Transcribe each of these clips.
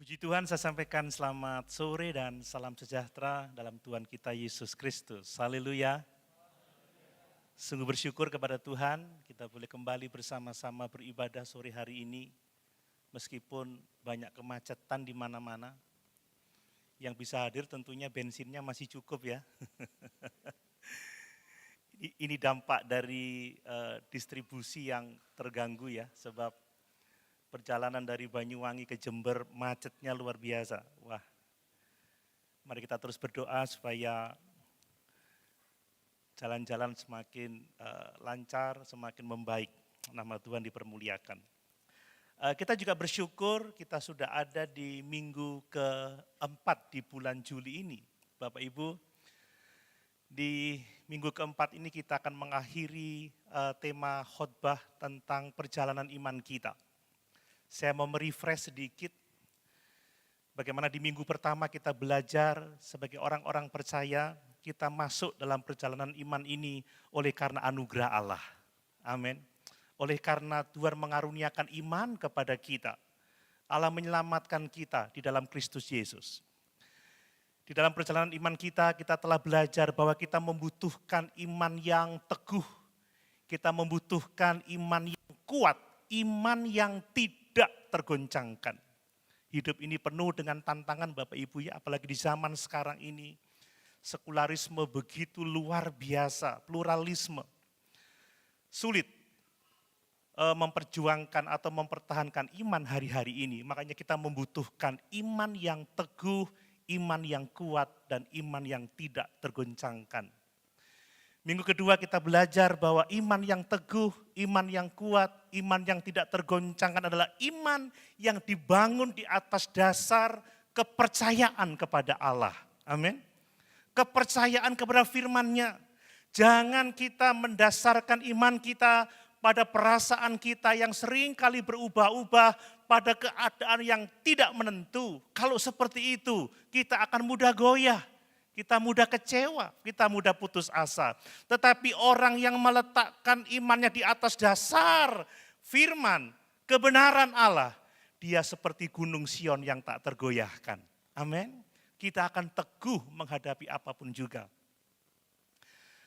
Puji Tuhan, saya sampaikan selamat sore dan salam sejahtera dalam Tuhan kita Yesus Kristus. Haleluya. Sungguh bersyukur kepada Tuhan, kita boleh kembali bersama-sama beribadah sore hari ini. Meskipun banyak kemacetan di mana-mana, yang bisa hadir tentunya bensinnya masih cukup ya. Ini dampak dari distribusi yang terganggu ya, sebab perjalanan dari Banyuwangi ke Jember macetnya luar biasa. Wah, mari kita terus berdoa supaya jalan-jalan semakin lancar, semakin membaik. Nama Tuhan dipermuliakan. Kita juga bersyukur kita sudah ada di minggu keempat di bulan Juli ini. Bapak Ibu, di minggu keempat ini kita akan mengakhiri tema khotbah tentang perjalanan iman kita. Saya mau merefresh sedikit bagaimana di minggu pertama kita belajar sebagai orang-orang percaya, kita masuk dalam perjalanan iman ini oleh karena anugerah Allah. Amin. Oleh karena Tuhan mengaruniakan iman kepada kita. Allah menyelamatkan kita di dalam Kristus Yesus. Di dalam perjalanan iman kita telah belajar bahwa kita membutuhkan iman yang teguh. Kita membutuhkan iman yang kuat, iman yang tidak tergoncangkan. Hidup ini penuh dengan tantangan Bapak Ibu ya, apalagi di zaman sekarang ini. Sekularisme begitu luar biasa, pluralisme. Sulit memperjuangkan atau mempertahankan iman hari-hari ini. Makanya kita membutuhkan iman yang teguh, iman yang kuat, dan iman yang tidak tergoncangkan. Minggu kedua kita belajar bahwa iman yang teguh, iman yang kuat, iman yang tidak tergoncangkan adalah iman yang dibangun di atas dasar kepercayaan kepada Allah. Amin. Kepercayaan kepada firman-Nya. Jangan kita mendasarkan iman kita pada perasaan kita yang sering kali berubah-ubah, pada keadaan yang tidak menentu. Kalau seperti itu, kita akan mudah goyah. Kita mudah kecewa, kita mudah putus asa. Tetapi orang yang meletakkan imannya di atas dasar firman, kebenaran Allah, dia seperti gunung Sion yang tak tergoyahkan. Amin. Kita akan teguh menghadapi apapun juga.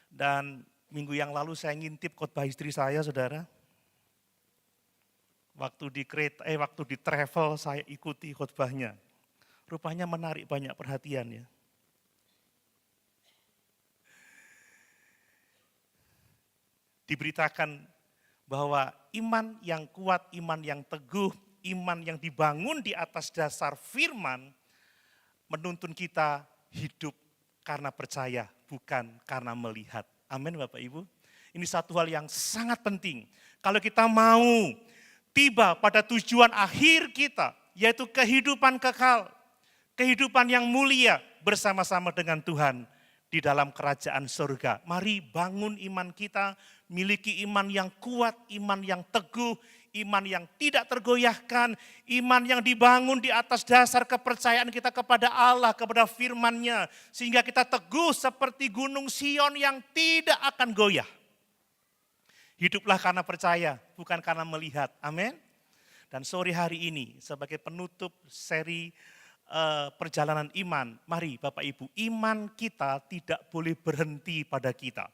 Dan minggu yang lalu saya ngintip khotbah istri saya, saudara. Waktu di travel saya ikuti khotbahnya. Rupanya menarik banyak perhatian ya. Diberitakan bahwa iman yang kuat, iman yang teguh, iman yang dibangun di atas dasar firman menuntun kita hidup karena percaya, bukan karena melihat. Amin Bapak Ibu. Ini satu hal yang sangat penting. Kalau kita mau tiba pada tujuan akhir kita, yaitu kehidupan kekal, kehidupan yang mulia bersama-sama dengan Tuhan di dalam kerajaan surga. Mari bangun iman kita, miliki iman yang kuat, iman yang teguh, iman yang tidak tergoyahkan, iman yang dibangun di atas dasar kepercayaan kita kepada Allah, kepada firman-Nya. Sehingga kita teguh seperti gunung Sion yang tidak akan goyah. Hiduplah karena percaya, bukan karena melihat. Amin. Dan sore hari ini sebagai penutup seri perjalanan iman, mari Bapak Ibu, iman kita tidak boleh berhenti pada kita.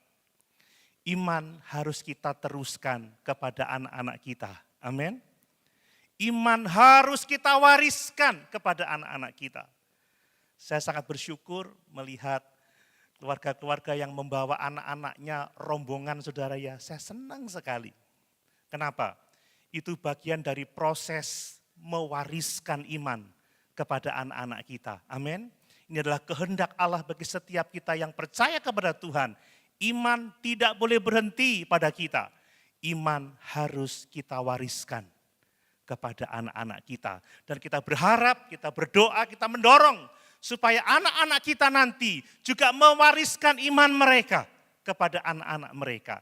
Iman harus kita teruskan kepada anak-anak kita. Amin. Iman harus kita wariskan kepada anak-anak kita. Saya sangat bersyukur melihat keluarga-keluarga yang membawa anak-anaknya rombongan saudara ya. Saya senang sekali. Kenapa? Itu bagian dari proses mewariskan iman kepada anak-anak kita. Amin. Ini adalah kehendak Allah bagi setiap kita yang percaya kepada Tuhan. Iman tidak boleh berhenti pada kita. Iman harus kita wariskan kepada anak-anak kita. Dan kita berharap, kita berdoa, kita mendorong supaya anak-anak kita nanti juga mewariskan iman mereka kepada anak-anak mereka.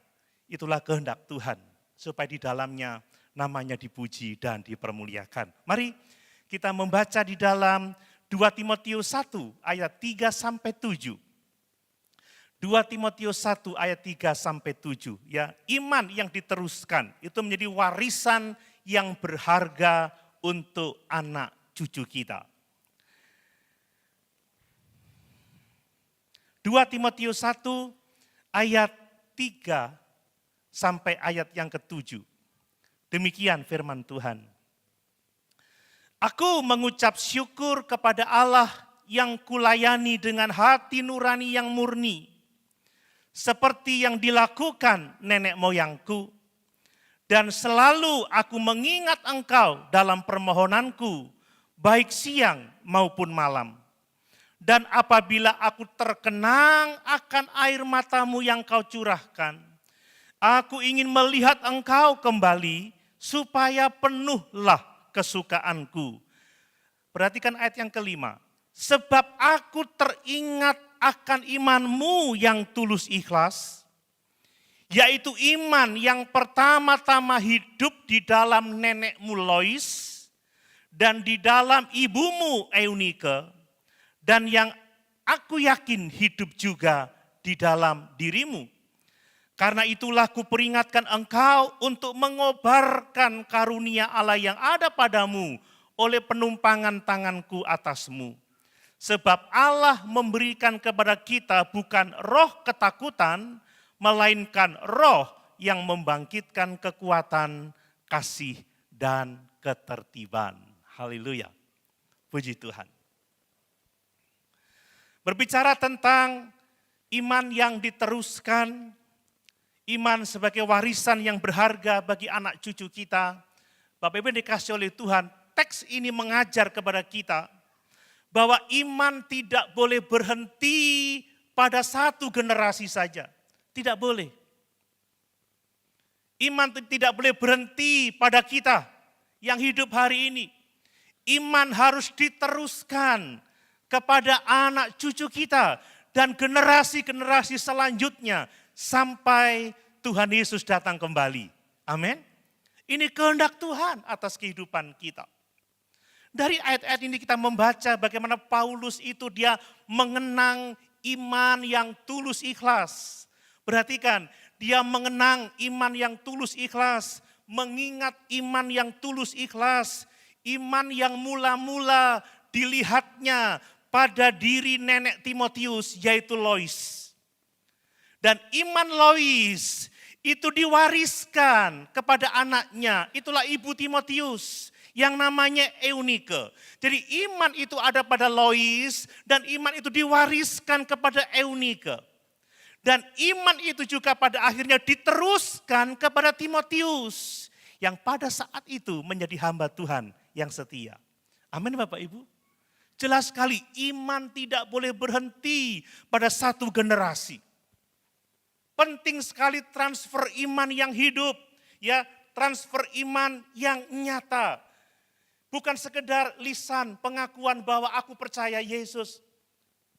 Itulah kehendak Tuhan, supaya di dalamnya namanya dipuji dan dipermuliakan. Mari kita membaca di dalam 2 Timotius 1 ayat 3-7. 2 Timotius 1 ayat 3-7 ya, iman yang diteruskan itu menjadi warisan yang berharga untuk anak cucu kita. 2 Timotius 1 ayat 3 sampai ayat yang ke-7. Demikian firman Tuhan. Aku mengucap syukur kepada Allah yang kulayani dengan hati nurani yang murni, seperti yang dilakukan nenek moyangku. Dan selalu aku mengingat engkau dalam permohonanku, baik siang maupun malam. Dan apabila aku terkenang akan air matamu yang kau curahkan, aku ingin melihat engkau kembali supaya penuhlah kesukaanku. Perhatikan ayat yang kelima. Sebab aku teringat akan imanmu yang tulus ikhlas, yaitu iman yang pertama-tama hidup di dalam nenekmu Lois dan di dalam ibumu Eunike, dan yang aku yakin hidup juga di dalam dirimu. Karena itulah kuperingatkan engkau untuk mengobarkan karunia Allah yang ada padamu oleh penumpangan tanganku atasmu. Sebab Allah memberikan kepada kita bukan roh ketakutan, melainkan roh yang membangkitkan kekuatan, kasih, dan ketertiban. Haleluya. Puji Tuhan. Berbicara tentang iman yang diteruskan, iman sebagai warisan yang berharga bagi anak cucu kita. Bapak Ibu yang dikasihi oleh Tuhan, teks ini mengajar kepada kita bahwa iman tidak boleh berhenti pada satu generasi saja. Tidak boleh. Iman tidak boleh berhenti pada kita yang hidup hari ini. Iman harus diteruskan kepada anak cucu kita dan generasi-generasi selanjutnya sampai Tuhan Yesus datang kembali. Amin. Ini kehendak Tuhan atas kehidupan kita. Dari ayat-ayat ini kita membaca bagaimana Paulus itu dia mengenang iman yang tulus ikhlas. Perhatikan, dia mengenang iman yang tulus ikhlas, mengingat iman yang tulus ikhlas, iman yang mula-mula dilihatnya pada diri nenek Timotius yaitu Lois. Dan iman Lois itu diwariskan kepada anaknya, itulah ibu Timotius yang namanya Eunike. Jadi iman itu ada pada Lois dan iman itu diwariskan kepada Eunike. Dan iman itu juga pada akhirnya diteruskan kepada Timotius yang pada saat itu menjadi hamba Tuhan yang setia. Amin Bapak Ibu. Jelas sekali iman tidak boleh berhenti pada satu generasi. Penting sekali transfer iman yang hidup, ya, transfer iman yang nyata. Bukan sekedar lisan pengakuan bahwa aku percaya Yesus,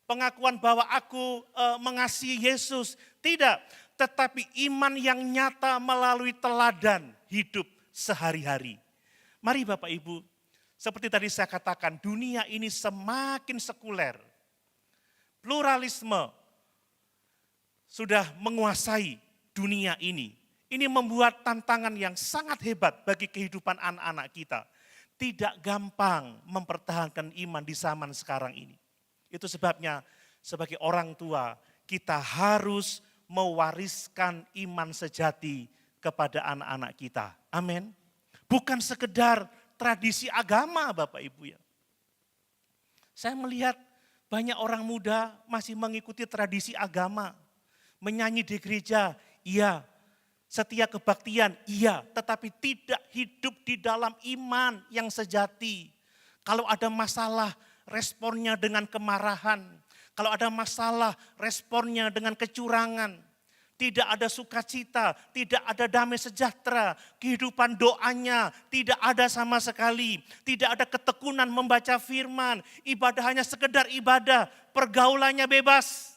pengakuan bahwa aku mengasihi Yesus, tidak, tetapi iman yang nyata melalui teladan hidup sehari-hari. Mari Bapak Ibu, seperti tadi saya katakan, dunia ini semakin sekuler. Pluralisme sudah menguasai dunia ini. Ini membuat tantangan yang sangat hebat bagi kehidupan anak-anak kita. Tidak gampang mempertahankan iman di zaman sekarang ini. Itu sebabnya sebagai orang tua kita harus mewariskan iman sejati kepada anak-anak kita. Amin. Bukan sekedar tradisi agama Bapak Ibu ya. Saya melihat banyak orang muda masih mengikuti tradisi agama. Menyanyi di gereja, iya. Setia kebaktian, iya. Tetapi tidak hidup di dalam iman yang sejati. Kalau ada masalah, responnya dengan kemarahan. Kalau ada masalah, responnya dengan kecurangan. Tidak ada sukacita, tidak ada damai sejahtera, kehidupan doanya tidak ada sama sekali. Tidak ada ketekunan membaca firman, ibadah hanya sekedar ibadah, pergaulannya bebas.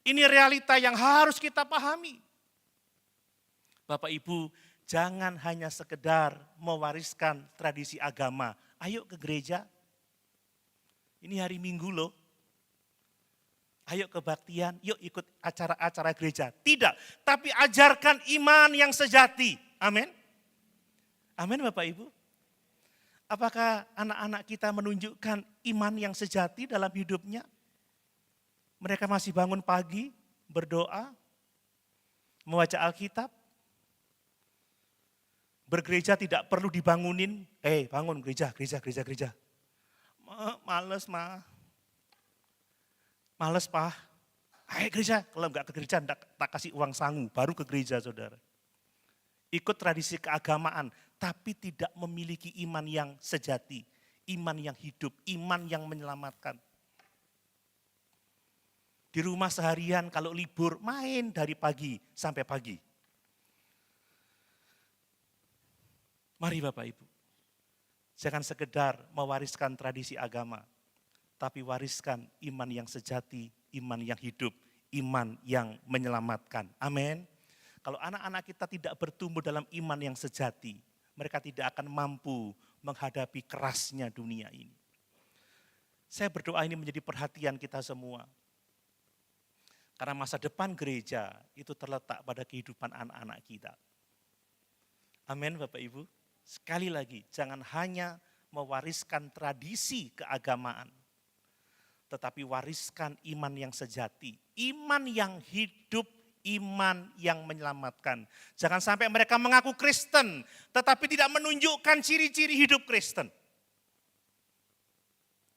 Ini realita yang harus kita pahami. Bapak Ibu, jangan hanya sekedar mewariskan tradisi agama. Ayo ke gereja, ini hari Minggu loh. Ayo kebaktian, yuk ikut acara-acara gereja. Tidak, tapi ajarkan iman yang sejati. Amin. Amin Bapak Ibu. Apakah anak-anak kita menunjukkan iman yang sejati dalam hidupnya? Mereka masih bangun pagi, berdoa, membaca Alkitab. Bergereja tidak perlu dibangunin. Bangun gereja. Males, Ma. Males, Pak. Ayo gereja. Kalau enggak ke gereja, tak kasih uang sangu. Baru ke gereja, saudara. Ikut tradisi keagamaan, tapi tidak memiliki iman yang sejati. Iman yang hidup, iman yang menyelamatkan. Di rumah seharian kalau libur, main dari pagi sampai pagi. Mari Bapak Ibu, jangan sekedar mewariskan tradisi agama, tapi wariskan iman yang sejati, iman yang hidup, iman yang menyelamatkan. Amin. Kalau anak-anak kita tidak bertumbuh dalam iman yang sejati, mereka tidak akan mampu menghadapi kerasnya dunia ini. Saya berdoa ini menjadi perhatian kita semua. Karena masa depan gereja itu terletak pada kehidupan anak-anak kita. Amin Bapak Ibu. Sekali lagi, jangan hanya mewariskan tradisi keagamaan, tetapi wariskan iman yang sejati, iman yang hidup, iman yang menyelamatkan. Jangan sampai mereka mengaku Kristen, tetapi tidak menunjukkan ciri-ciri hidup Kristen.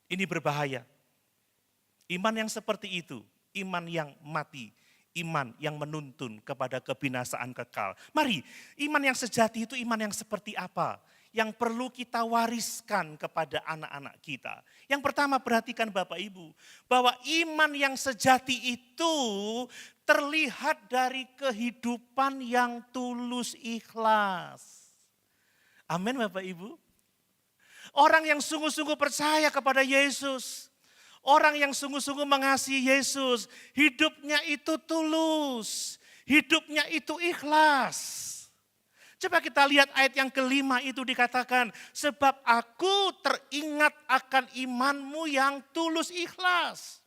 Ini berbahaya. Iman yang seperti itu, iman yang mati, iman yang menuntun kepada kebinasaan kekal. Mari, iman yang sejati itu iman yang seperti apa? Yang perlu kita wariskan kepada anak-anak kita. Yang pertama, perhatikan Bapak Ibu, bahwa iman yang sejati itu terlihat dari kehidupan yang tulus ikhlas. Amin Bapak Ibu. Orang yang sungguh-sungguh percaya kepada Yesus, orang yang sungguh-sungguh mengasihi Yesus, hidupnya itu tulus, hidupnya itu ikhlas. Coba kita lihat ayat yang kelima itu dikatakan, sebab aku teringat akan imanmu yang tulus ikhlas.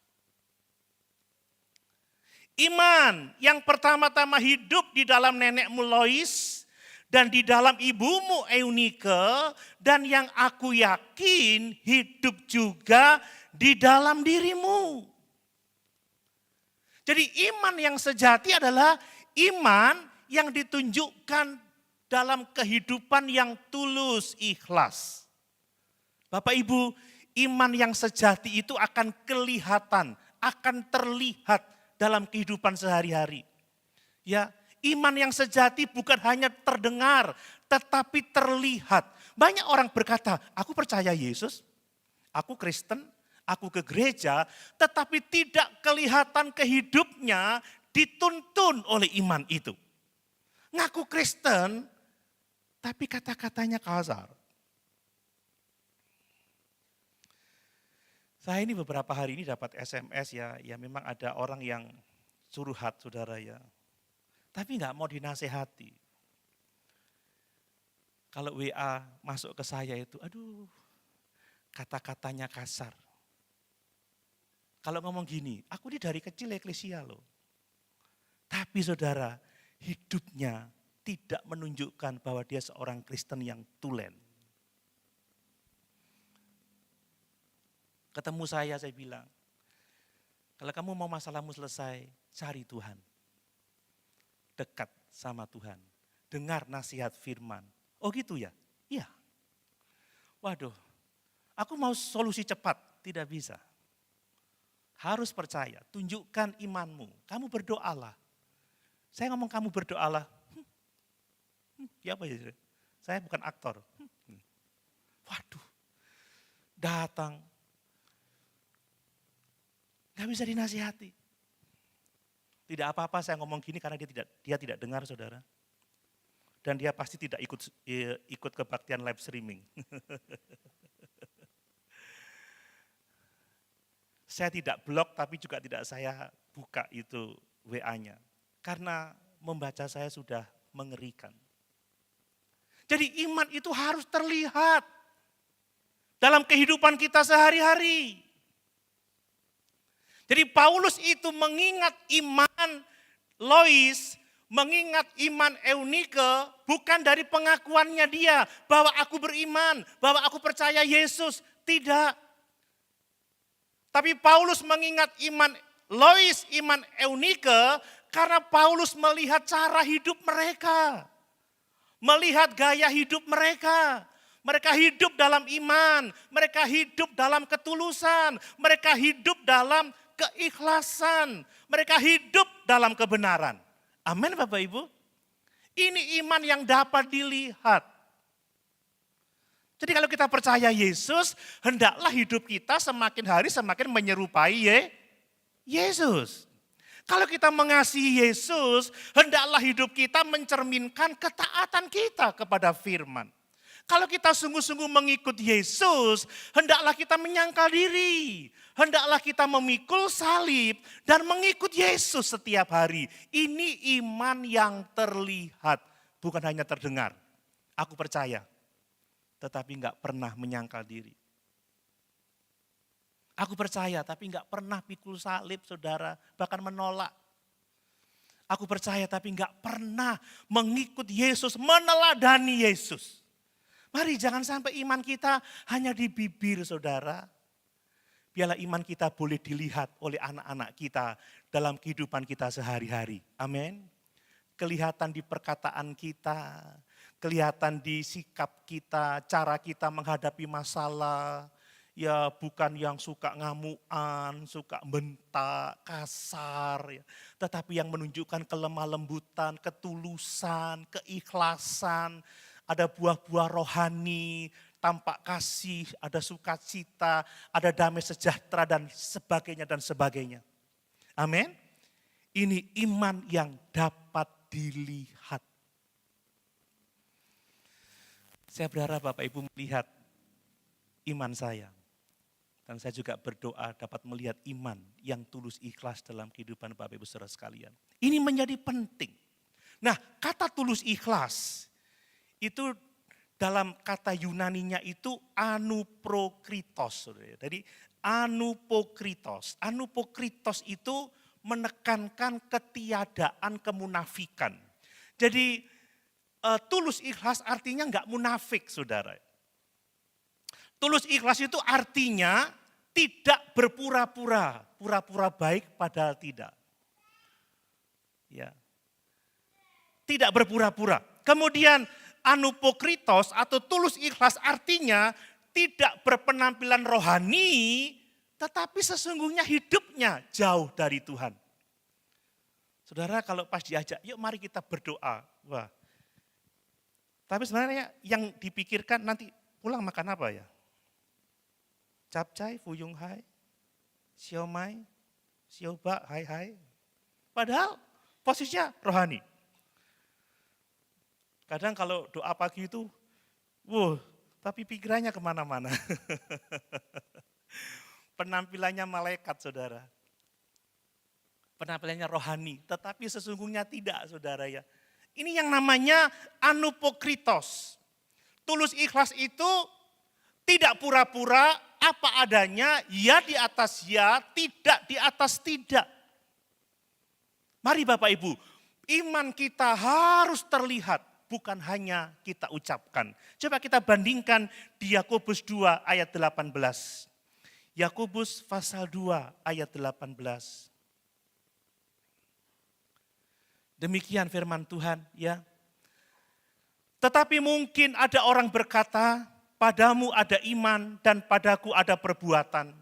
Iman yang pertama-tama hidup di dalam nenekmu Lois dan di dalam ibumu Eunike, dan yang aku yakin hidup juga di dalam dirimu. Jadi iman yang sejati adalah iman yang ditunjukkan dalam kehidupan yang tulus ikhlas. Bapak Ibu, iman yang sejati itu akan kelihatan, akan terlihat dalam kehidupan sehari-hari. Ya, iman yang sejati bukan hanya terdengar, tetapi terlihat. Banyak orang berkata, aku percaya Yesus, aku Kristen, aku ke gereja, tetapi tidak kelihatan kehidupnya dituntun oleh iman itu. Ngaku Kristen, tapi kata-katanya kasar. Saya ini beberapa hari ini dapat SMS ya memang ada orang yang curhat saudara ya. Tapi nggak mau dinasehati. Kalau WA masuk ke saya itu, aduh kata-katanya kasar. Kalau ngomong gini, aku ini dari kecil eklesia loh. Tapi saudara, hidupnya tidak menunjukkan bahwa dia seorang Kristen yang tulen. Ketemu saya bilang, kalau kamu mau masalahmu selesai, cari Tuhan. Dekat sama Tuhan. Dengar nasihat firman. Oh gitu ya? Iya. Waduh, aku mau solusi cepat, tidak bisa. Harus percaya, tunjukkan imanmu. Kamu berdoalah. Saya ngomong kamu berdoalah. Ya apa ya? Saya bukan aktor. Waduh, datang. Gak bisa dinasihati. Tidak apa-apa saya ngomong gini karena dia tidak dengar saudara. Dan dia pasti tidak ikut kebaktian live streaming. Saya tidak blok tapi juga tidak saya buka itu WA-nya. Karena membaca saya sudah mengerikan. Jadi iman itu harus terlihat dalam kehidupan kita sehari-hari. Jadi Paulus itu mengingat iman Lois, mengingat iman Eunike bukan dari pengakuannya dia bahwa aku beriman, bahwa aku percaya Yesus, tidak. Tapi Paulus mengingat iman Lois, iman Eunike, karena Paulus melihat cara hidup mereka. Melihat gaya hidup mereka. Mereka hidup dalam iman, mereka hidup dalam ketulusan, mereka hidup dalam keikhlasan, mereka hidup dalam kebenaran. Amin Bapak Ibu. Ini iman yang dapat dilihat. Jadi kalau kita percaya Yesus, hendaklah hidup kita semakin hari semakin menyerupai Yesus. Kalau kita mengasihi Yesus, hendaklah hidup kita mencerminkan ketaatan kita kepada firman. Kalau kita sungguh-sungguh mengikut Yesus, hendaklah kita menyangkal diri. Hendaklah kita memikul salib dan mengikut Yesus setiap hari. Ini iman yang terlihat, bukan hanya terdengar. Aku percaya, tetapi enggak pernah menyangkal diri. Aku percaya, tapi enggak pernah pikul salib, saudara, bahkan menolak. Aku percaya, tapi enggak pernah mengikut Yesus, meneladani Yesus. Mari jangan sampai iman kita hanya di bibir, saudara. Biarlah iman kita boleh dilihat oleh anak-anak kita dalam kehidupan kita sehari-hari. Amin. Kelihatan di perkataan kita, kelihatan di sikap kita, cara kita menghadapi masalah. Ya bukan yang suka ngamuan, suka bentak, kasar. Ya. Tetapi yang menunjukkan kelemah lembutan, ketulusan, keikhlasan. Ada buah-buah rohani, tampak kasih, ada sukacita, ada damai sejahtera dan sebagainya dan sebagainya. Amin. Ini iman yang dapat dilihat. Saya berharap Bapak Ibu melihat iman saya. Dan saya juga berdoa dapat melihat iman yang tulus ikhlas dalam kehidupan Bapak Ibu saudara sekalian. Ini menjadi penting. Nah, kata tulus ikhlas itu dalam kata Yunaninya itu anuprokritos. Jadi anupokritos. Anupokritos itu menekankan ketiadaan kemunafikan. Jadi tulus ikhlas artinya enggak munafik, saudara. Tulus ikhlas itu artinya tidak berpura-pura. Pura-pura baik padahal tidak. Ya. Tidak berpura-pura. Kemudian anupokritos atau tulus ikhlas artinya tidak berpenampilan rohani, tetapi sesungguhnya hidupnya jauh dari Tuhan. Saudara kalau pas diajak, yuk mari kita berdoa. Wah. Tapi sebenarnya yang dipikirkan nanti pulang makan apa ya? Capcay, fuyung hai, siomay, sioba, hai hai. Padahal posisinya rohani. Kadang kalau doa pagi itu, tapi pikirannya kemana-mana. Penampilannya malaikat, saudara. Penampilannya rohani, tetapi sesungguhnya tidak, saudara ya. Ini yang namanya anupokritos. Tulus ikhlas itu tidak pura-pura, apa adanya, ya di atas ya, tidak di atas tidak. Mari Bapak Ibu, iman kita harus terlihat. Bukan hanya kita ucapkan. Coba kita bandingkan di Yakobus 2 ayat 18. Yakobus pasal 2 ayat 18. Demikian firman Tuhan ya. Tetapi mungkin ada orang berkata, padamu ada iman dan padaku ada perbuatan.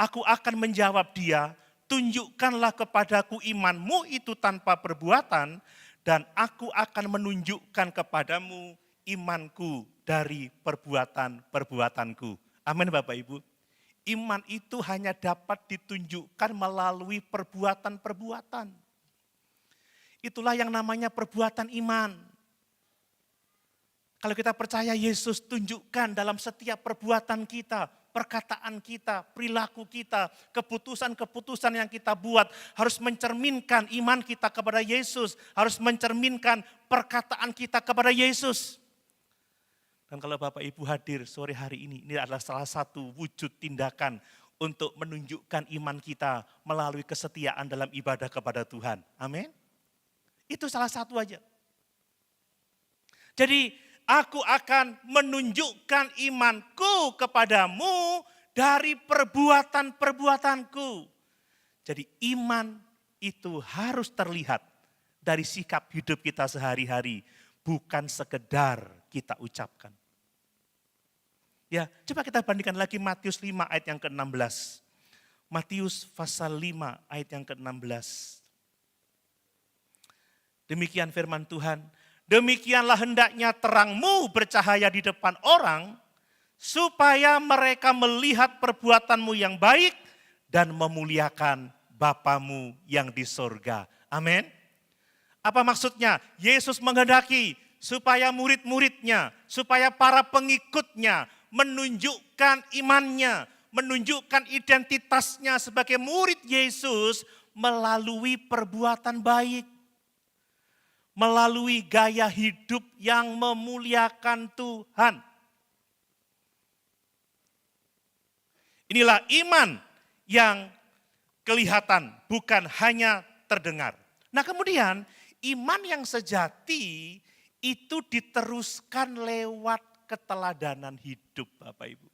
Aku akan menjawab dia, tunjukkanlah kepadaku imanmu itu tanpa perbuatan, dan aku akan menunjukkan kepadamu imanku dari perbuatan-perbuatanku. Amin Bapak Ibu. Iman itu hanya dapat ditunjukkan melalui perbuatan-perbuatan. Itulah yang namanya perbuatan iman. Kalau kita percaya Yesus, tunjukkan dalam setiap perbuatan kita, perkataan kita, perilaku kita, keputusan-keputusan yang kita buat harus mencerminkan iman kita kepada Yesus, harus mencerminkan perkataan kita kepada Yesus. Dan kalau Bapak Ibu hadir sore hari ini adalah salah satu wujud tindakan untuk menunjukkan iman kita melalui kesetiaan dalam ibadah kepada Tuhan. Amin. Itu salah satu aja. Jadi aku akan menunjukkan imanku kepadamu dari perbuatan-perbuatanku. Jadi iman itu harus terlihat dari sikap hidup kita sehari-hari, bukan sekedar kita ucapkan. Ya, coba kita bandingkan lagi Matius 5 ayat yang ke-16. Matius pasal 5 ayat yang ke-16. Demikian firman Tuhan, demikianlah hendaknya terangmu bercahaya di depan orang, supaya mereka melihat perbuatanmu yang baik dan memuliakan Bapamu yang di sorga. Amin. Apa maksudnya? Yesus menghendaki supaya murid-muridnya, supaya para pengikutnya menunjukkan imannya, menunjukkan identitasnya sebagai murid Yesus melalui perbuatan baik. Melalui gaya hidup yang memuliakan Tuhan. Inilah iman yang kelihatan, bukan hanya terdengar. Nah kemudian iman yang sejati itu diteruskan lewat keteladanan hidup, Bapak Ibu.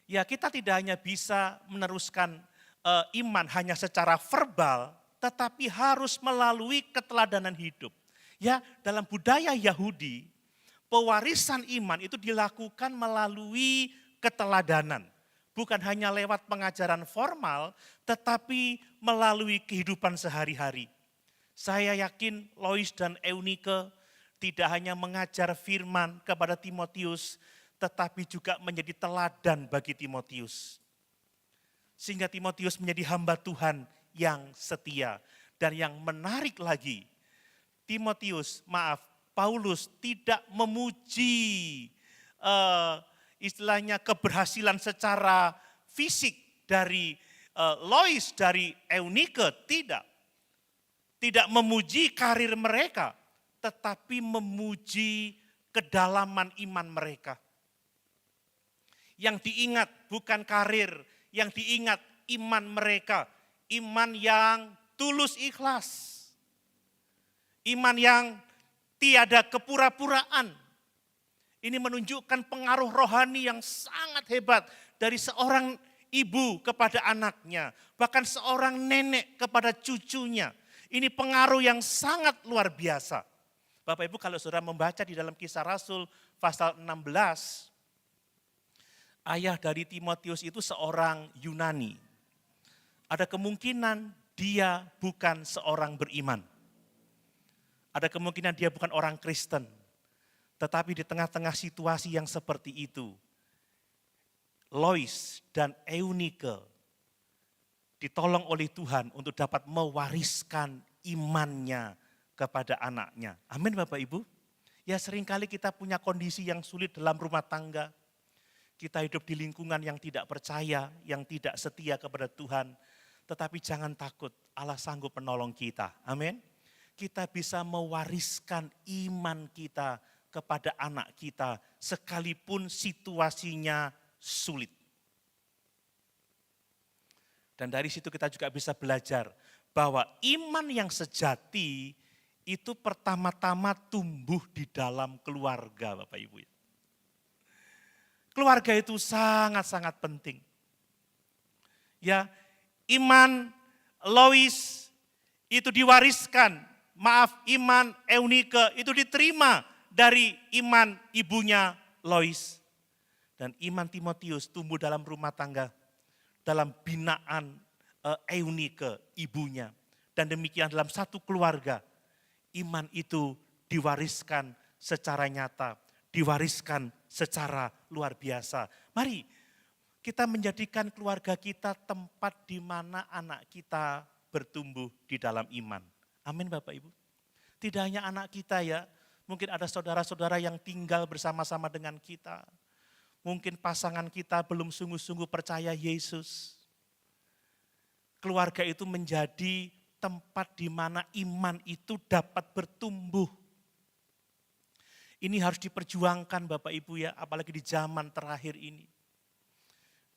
Ya kita tidak hanya bisa meneruskan iman hanya secara verbal, tetapi harus melalui keteladanan hidup. Ya, dalam budaya Yahudi, pewarisan iman itu dilakukan melalui keteladanan. Bukan hanya lewat pengajaran formal, tetapi melalui kehidupan sehari-hari. Saya yakin Lois dan Eunike tidak hanya mengajar firman kepada Timotius, tetapi juga menjadi teladan bagi Timotius. Sehingga Timotius menjadi hamba Tuhan yang setia. Dan yang menarik lagi, Paulus tidak memuji istilahnya keberhasilan secara fisik dari Lois, dari Eunike, tidak. Tidak memuji karir mereka, tetapi memuji kedalaman iman mereka. Yang diingat bukan karir, yang diingat iman mereka. Iman yang tulus ikhlas. Iman yang tiada kepura-puraan. Ini menunjukkan pengaruh rohani yang sangat hebat dari seorang ibu kepada anaknya. Bahkan seorang nenek kepada cucunya. Ini pengaruh yang sangat luar biasa. Bapak Ibu kalau saudara membaca di dalam Kisah Rasul pasal 16. Ayah dari Timotius itu seorang Yunani. Ada kemungkinan dia bukan seorang beriman. Ada kemungkinan dia bukan orang Kristen. Tetapi di tengah-tengah situasi yang seperti itu, Lois dan Eunike ditolong oleh Tuhan untuk dapat mewariskan imannya kepada anaknya. Amin Bapak Ibu. Ya seringkali kita punya kondisi yang sulit dalam rumah tangga. Kita hidup di lingkungan yang tidak percaya, yang tidak setia kepada Tuhan. Tetapi jangan takut, Allah sanggup menolong kita. Amin. Kita bisa mewariskan iman kita kepada anak kita sekalipun situasinya sulit. Dan dari situ kita juga bisa belajar bahwa iman yang sejati itu pertama-tama tumbuh di dalam keluarga, Bapak Ibu. Keluarga itu sangat-sangat penting. Ya, iman Lois itu diwariskan, iman Eunike itu diterima dari iman ibunya Lois. Dan iman Timotius tumbuh dalam rumah tangga, dalam binaan Eunike ibunya. Dan demikian dalam satu keluarga, iman itu diwariskan secara nyata, diwariskan secara luar biasa. Mari kita menjadikan keluarga kita tempat di mana anak kita bertumbuh di dalam iman. Amin Bapak Ibu. Tidak hanya anak kita ya, mungkin ada saudara-saudara yang tinggal bersama-sama dengan kita. Mungkin pasangan kita belum sungguh-sungguh percaya Yesus. Keluarga itu menjadi tempat di mana iman itu dapat bertumbuh. Ini harus diperjuangkan Bapak Ibu ya, apalagi di zaman terakhir ini.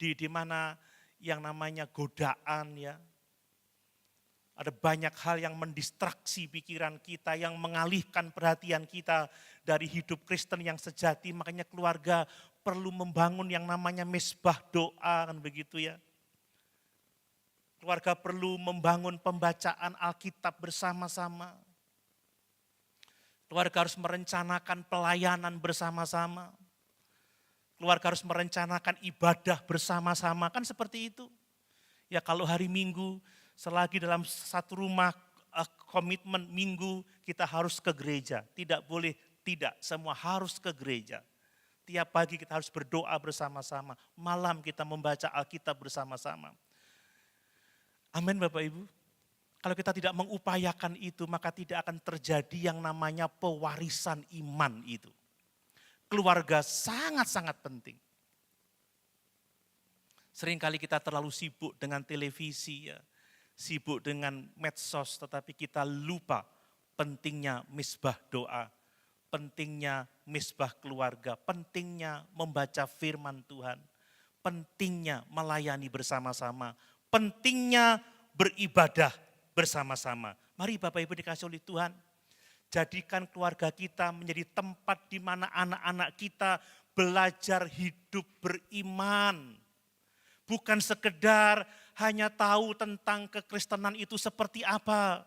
Di mana yang namanya godaan ya. Ada banyak hal yang mendistraksi pikiran kita, yang mengalihkan perhatian kita dari hidup Kristen yang sejati. Makanya keluarga perlu membangun yang namanya mesbah doa kan begitu ya. Keluarga perlu membangun pembacaan Alkitab bersama-sama. Keluarga harus merencanakan pelayanan bersama-sama. Keluarga harus merencanakan ibadah bersama-sama, kan seperti itu. Ya kalau hari Minggu, selagi dalam satu rumah komitmen Minggu, kita harus ke gereja. Tidak boleh tidak, semua harus ke gereja. Tiap pagi kita harus berdoa bersama-sama, malam kita membaca Alkitab bersama-sama. Amin Bapak Ibu. Kalau kita tidak mengupayakan itu, maka tidak akan terjadi yang namanya pewarisan iman itu. Keluarga sangat-sangat penting. Seringkali kita terlalu sibuk dengan televisi, ya, sibuk dengan medsos, tetapi kita lupa pentingnya misbah doa, pentingnya misbah keluarga, pentingnya membaca firman Tuhan, pentingnya melayani bersama-sama, pentingnya beribadah bersama-sama. Mari Bapak Ibu dikasih oleh Tuhan, jadikan keluarga kita menjadi tempat di mana anak-anak kita belajar hidup beriman. Bukan sekedar hanya tahu tentang kekristenan itu seperti apa.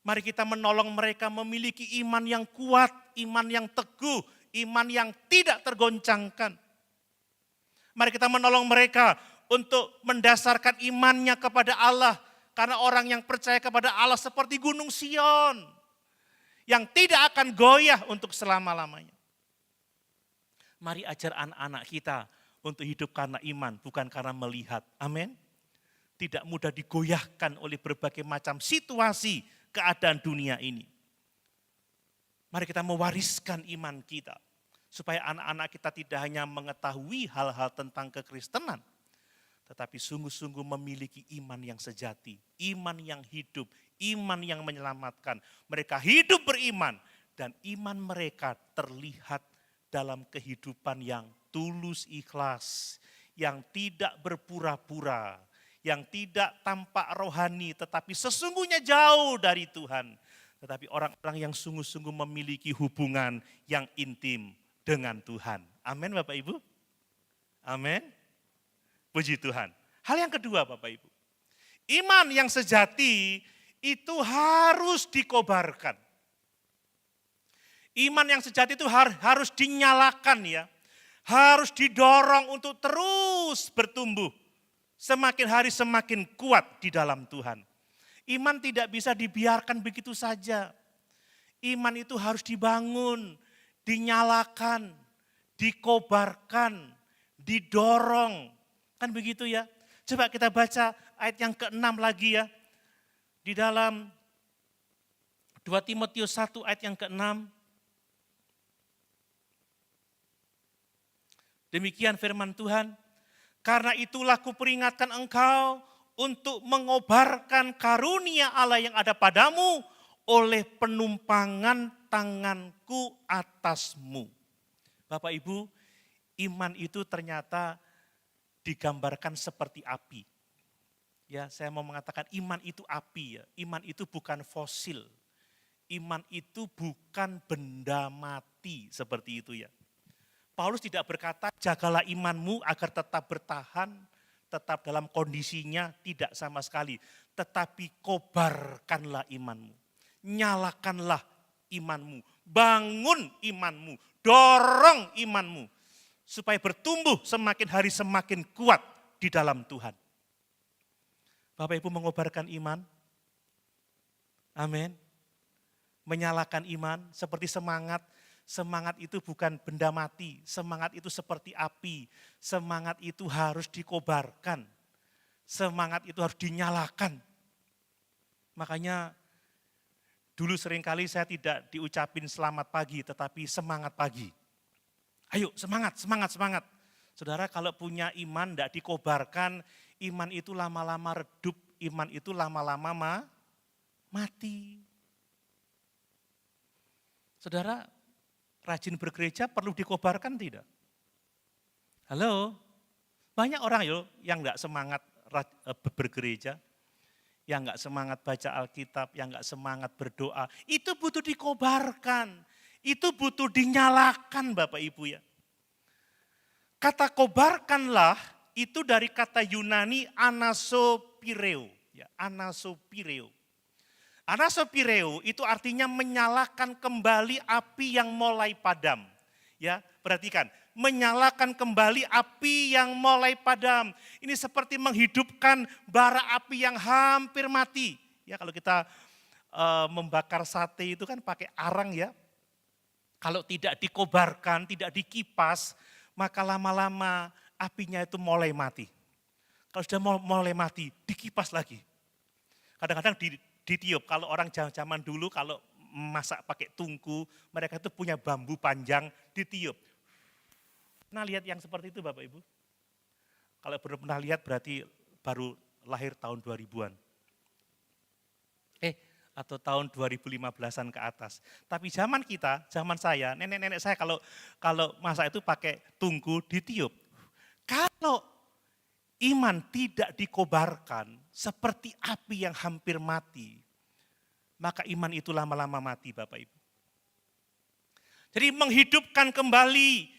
Mari kita menolong mereka memiliki iman yang kuat, iman yang teguh, iman yang tidak tergoncangkan. Mari kita menolong mereka untuk mendasarkan imannya kepada Allah. Karena orang yang percaya kepada Allah seperti Gunung Sion, yang tidak akan goyah untuk selama-lamanya. Mari ajar anak-anak kita untuk hidup karena iman, bukan karena melihat. Amin. Tidak mudah digoyahkan oleh berbagai macam situasi keadaan dunia ini. Mari kita mewariskan iman kita, supaya anak-anak kita tidak hanya mengetahui hal-hal tentang kekristenan, tetapi sungguh-sungguh memiliki iman yang sejati, iman yang hidup, iman yang menyelamatkan. Mereka hidup beriman, dan iman mereka terlihat dalam kehidupan yang tulus ikhlas, yang tidak berpura-pura, yang tidak tampak rohani, tetapi sesungguhnya jauh dari Tuhan. Tetapi orang-orang yang sungguh-sungguh memiliki hubungan yang intim dengan Tuhan. Amin Bapak Ibu. Amin. Puji Tuhan. Hal yang kedua Bapak Ibu. Iman yang sejati itu harus dikobarkan. Iman yang sejati itu harus dinyalakan ya. Harus didorong untuk terus bertumbuh. Semakin hari semakin kuat di dalam Tuhan. Iman tidak bisa dibiarkan begitu saja. Iman itu harus dibangun, dinyalakan, dikobarkan, didorong. Kan begitu ya. Coba kita baca ayat yang ke-6 lagi ya. Di dalam 2 Timotius 1 ayat yang ke-6. Demikian firman Tuhan. Karena itulah kuperingatkan engkau untuk mengobarkan karunia Allah yang ada padamu oleh penumpangan tanganku atasmu. Bapak Ibu, iman itu ternyata digambarkan seperti api. Ya, saya mau mengatakan iman itu api ya. Iman itu bukan fosil. Iman itu bukan benda mati seperti itu ya. Paulus tidak berkata, jagalah imanmu agar tetap bertahan, tetap dalam kondisinya, tidak sama sekali. Tetapi kobarkanlah imanmu, nyalakanlah imanmu, bangun imanmu, dorong imanmu. Supaya bertumbuh semakin hari semakin kuat di dalam Tuhan. Bapak Ibu mengobarkan iman, amin. Menyalakan iman seperti semangat. Semangat itu bukan benda mati, semangat itu seperti api, semangat itu harus dikobarkan, semangat itu harus dinyalakan. Makanya dulu seringkali saya tidak diucapin selamat pagi, tetapi semangat pagi. Ayo semangat, semangat, semangat. Saudara kalau punya iman tidak dikobarkan, iman itu lama-lama redup, iman itu lama-lama mati. Saudara, rajin bergereja perlu dikobarkan tidak? Halo? Banyak orang yang enggak semangat bergereja, yang enggak semangat baca Alkitab, yang enggak semangat berdoa. Itu butuh dikobarkan, itu butuh dinyalakan Bapak Ibu ya. Kata kobarkanlah itu dari kata Yunani anasopireo. Ya, anasopireo. Anasopireo itu artinya menyalakan kembali api yang mulai padam. Ya, perhatikan, menyalakan kembali api yang mulai padam. Ini seperti menghidupkan bara api yang hampir mati. Ya, kalau kita membakar sate itu kan pakai arang ya. Kalau tidak dikobarkan, tidak dikipas, maka lama-lama apinya itu mulai mati. Kalau sudah mulai mati, dikipas lagi. Kadang-kadang ditiup, kalau orang zaman dulu kalau masak pakai tungku, mereka itu punya bambu panjang, ditiup. Pernah lihat yang seperti itu Bapak Ibu? Kalau belum pernah lihat berarti baru lahir tahun 2000-an. Atau tahun 2015-an ke atas. Tapi zaman kita, zaman saya, nenek-nenek saya kalau masak itu pakai tungku, ditiup. Kalau iman tidak dikobarkan seperti api yang hampir mati, maka iman itu lama-lama mati Bapak Ibu. Jadi menghidupkan kembali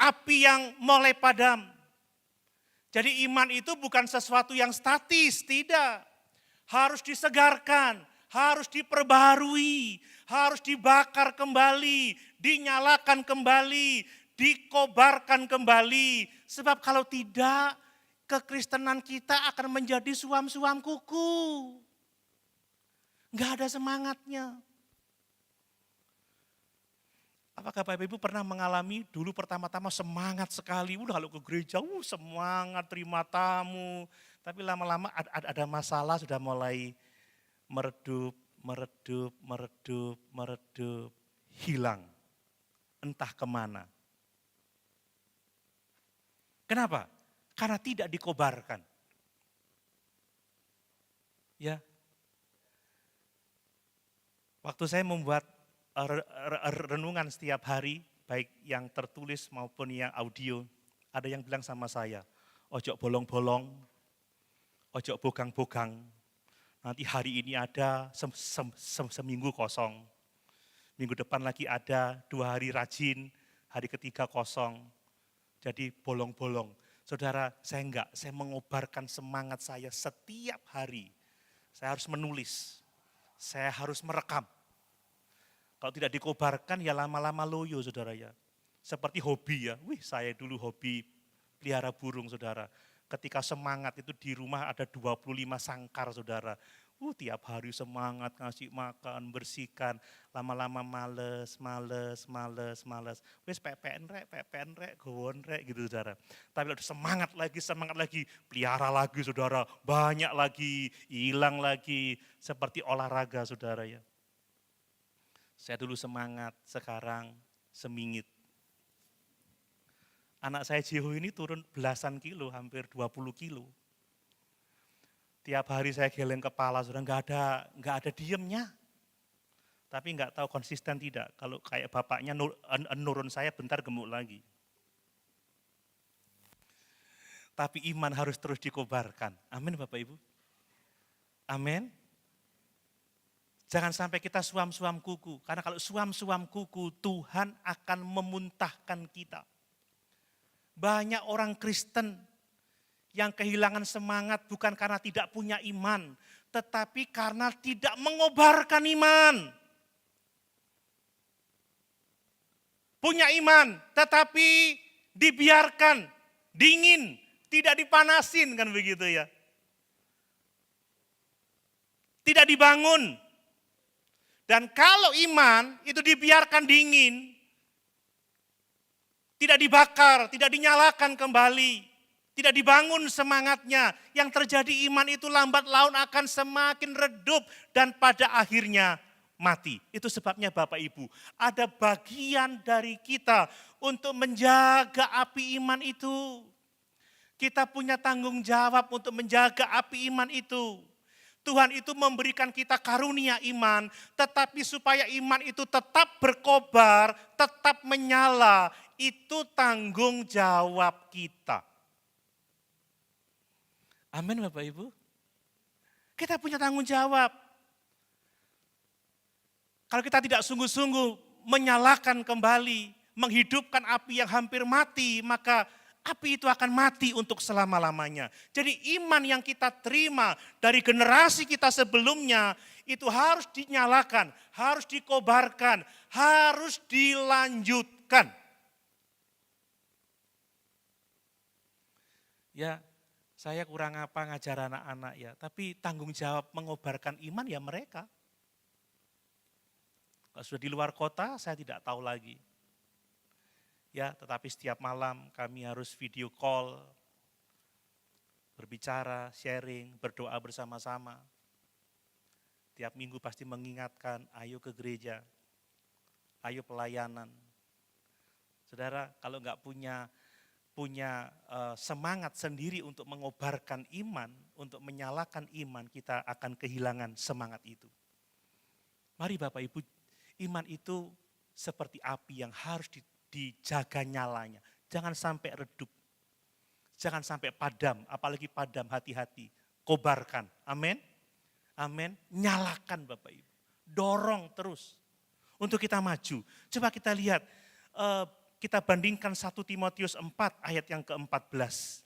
api yang mulai padam. Jadi iman itu bukan sesuatu yang statis, tidak. Harus disegarkan, harus diperbaharui, harus dibakar kembali, dinyalakan kembali, dikobarkan kembali. Sebab kalau tidak, kekristenan kita akan menjadi suam-suam kuku. Enggak ada semangatnya. Apakah Bapak Ibu pernah mengalami dulu pertama-tama semangat sekali, udah kalau ke gereja semangat terima tamu. Tapi lama-lama ada masalah sudah mulai meredup, hilang. Entah kemana. Kenapa? Karena tidak dikobarkan. Ya. Waktu saya membuat renungan setiap hari, baik yang tertulis maupun yang audio, ada yang bilang sama saya, ojo bolong-bolong, ojo bogang-bogang, nanti hari ini ada seminggu kosong, minggu depan lagi ada 2 hari rajin, hari ketiga kosong, jadi bolong-bolong. Saudara, saya mengobarkan semangat saya setiap hari. Saya harus menulis, saya harus merekam. Kalau tidak dikobarkan ya lama-lama loyo saudara ya. Seperti hobi ya, saya dulu hobi pelihara burung saudara. Ketika semangat itu di rumah ada 25 sangkar saudara. Tiap hari semangat ngasih makan, bersihkan. Lama-lama males. Wis PPN rek, gowon rek gitu saudara. Tapi kalau semangat lagi, pelihara lagi saudara. Banyak lagi, hilang lagi. Seperti olahraga saudara ya. Saya dulu semangat, sekarang semingit. Anak saya Jeho ini turun belasan kilo, hampir 20 kilo. Tiap hari saya geleng kepala, sudah nggak ada diemnya. Tapi nggak tahu konsisten tidak. Kalau kayak bapaknya nurun saya bentar gemuk lagi. Tapi iman harus terus dikobarkan. Amin Bapak Ibu. Amin. Jangan sampai kita suam-suam kuku. Karena kalau suam-suam kuku, Tuhan akan memuntahkan kita. Banyak orang Kristen yang kehilangan semangat bukan karena tidak punya iman, tetapi karena tidak mengobarkan iman. Punya iman, tetapi dibiarkan, dingin, tidak dipanasin kan begitu ya. Tidak dibangun. Dan kalau iman itu dibiarkan dingin, tidak dibakar, tidak dinyalakan kembali, tidak dibangun semangatnya, yang terjadi iman itu lambat laun akan semakin redup dan pada akhirnya mati. Itu sebabnya Bapak Ibu, ada bagian dari kita untuk menjaga api iman itu. Kita punya tanggung jawab untuk menjaga api iman itu. Tuhan itu memberikan kita karunia iman, tetapi supaya iman itu tetap berkobar, tetap menyala, itu tanggung jawab kita. Amin Bapak Ibu. Kita punya tanggung jawab. Kalau kita tidak sungguh-sungguh menyalakan kembali, menghidupkan api yang hampir mati, maka api itu akan mati untuk selama-lamanya. Jadi iman yang kita terima dari generasi kita sebelumnya itu harus dinyalakan, harus dikobarkan, harus dilanjutkan. Ya, saya kurang apa ngajar anak-anak ya, tapi tanggung jawab mengobarkan iman ya mereka. Kalau sudah di luar kota, saya tidak tahu lagi. Ya, tetapi setiap malam kami harus video call, berbicara, sharing, berdoa bersama-sama. Tiap minggu pasti mengingatkan, ayo ke gereja, ayo pelayanan. Saudara, kalau nggak punya semangat sendiri untuk mengobarkan iman, untuk menyalakan iman, kita akan kehilangan semangat itu. Mari Bapak Ibu, iman itu seperti api yang harus dijaga nyalanya. Jangan sampai redup, jangan sampai padam, apalagi padam, hati-hati. Kobarkan, amin. Amin, nyalakan Bapak Ibu, dorong terus untuk kita maju. Coba kita lihat, kita bandingkan 1 Timotius 4 ayat yang ke-14.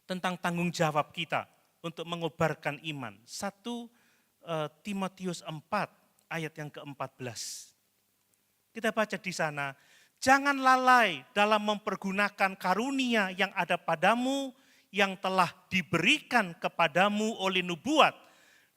Tentang tanggung jawab kita untuk mengobarkan iman. 1 Timotius 4 ayat yang ke-14. Kita baca di sana, jangan lalai dalam mempergunakan karunia yang ada padamu, yang telah diberikan kepadamu oleh nubuat,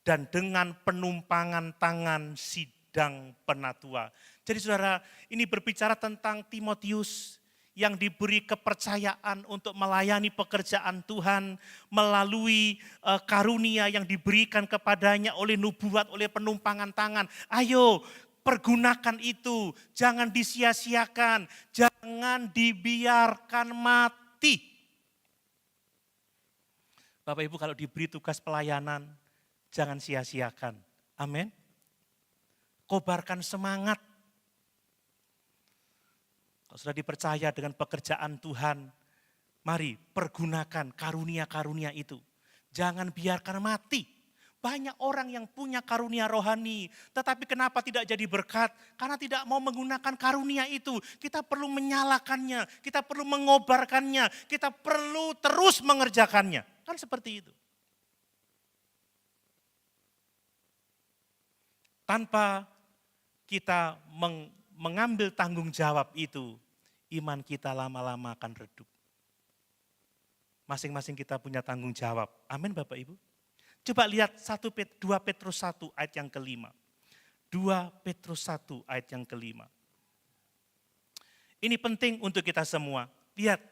dan dengan penumpangan tangan sidang penatua. Jadi saudara, ini berbicara tentang Timotius yang diberi kepercayaan untuk melayani pekerjaan Tuhan melalui karunia yang diberikan kepadanya oleh nubuat, oleh penumpangan tangan. Ayo, pergunakan itu, jangan disia-siakan, jangan dibiarkan mati. Bapak Ibu kalau diberi tugas pelayanan, jangan sia-siakan. Amin. Kobarkan semangat. Kalau sudah dipercaya dengan pekerjaan Tuhan, mari pergunakan karunia-karunia itu. Jangan biarkan mati. Banyak orang yang punya karunia rohani, tetapi kenapa tidak jadi berkat? Karena tidak mau menggunakan karunia itu. Kita perlu menyalakannya, kita perlu mengobarkannya, kita perlu terus mengerjakannya. Kan seperti itu. Tanpa kita mengambil tanggung jawab itu, iman kita lama-lama akan redup. Masing-masing kita punya tanggung jawab. Amin Bapak Ibu. Coba lihat 2 Petrus 1 ayat yang kelima. 2 Petrus 1 ayat yang kelima. Ini penting untuk kita semua. Lihat,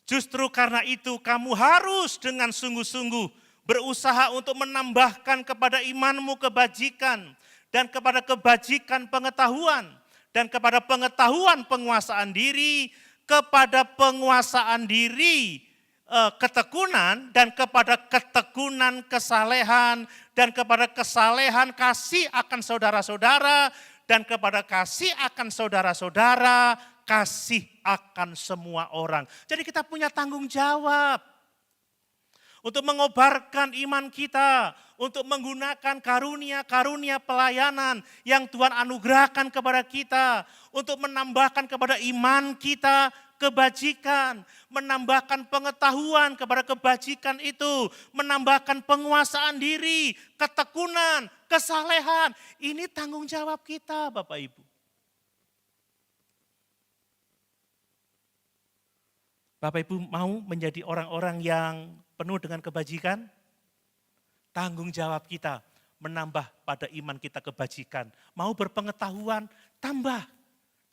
justru karena itu kamu harus dengan sungguh-sungguh berusaha untuk menambahkan kepada imanmu kebajikan, dan kepada kebajikan pengetahuan, dan kepada pengetahuan penguasaan diri, kepada penguasaan diri ketekunan, dan kepada ketekunan kesalehan, dan kepada kesalehan kasih akan saudara-saudara, dan kepada kasih akan saudara-saudara, kasih akan semua orang. Jadi kita punya tanggung jawab untuk mengobarkan iman kita, untuk menggunakan karunia-karunia pelayanan yang Tuhan anugerahkan kepada kita, untuk menambahkan kepada iman kita kebajikan, menambahkan pengetahuan kepada kebajikan itu, menambahkan penguasaan diri, ketekunan, kesalehan. Ini tanggung jawab kita Bapak Ibu. Bapak Ibu mau menjadi orang-orang yang penuh dengan kebajikan? Tanggung jawab kita menambah pada iman kita kebajikan. Mau berpengetahuan? Tambah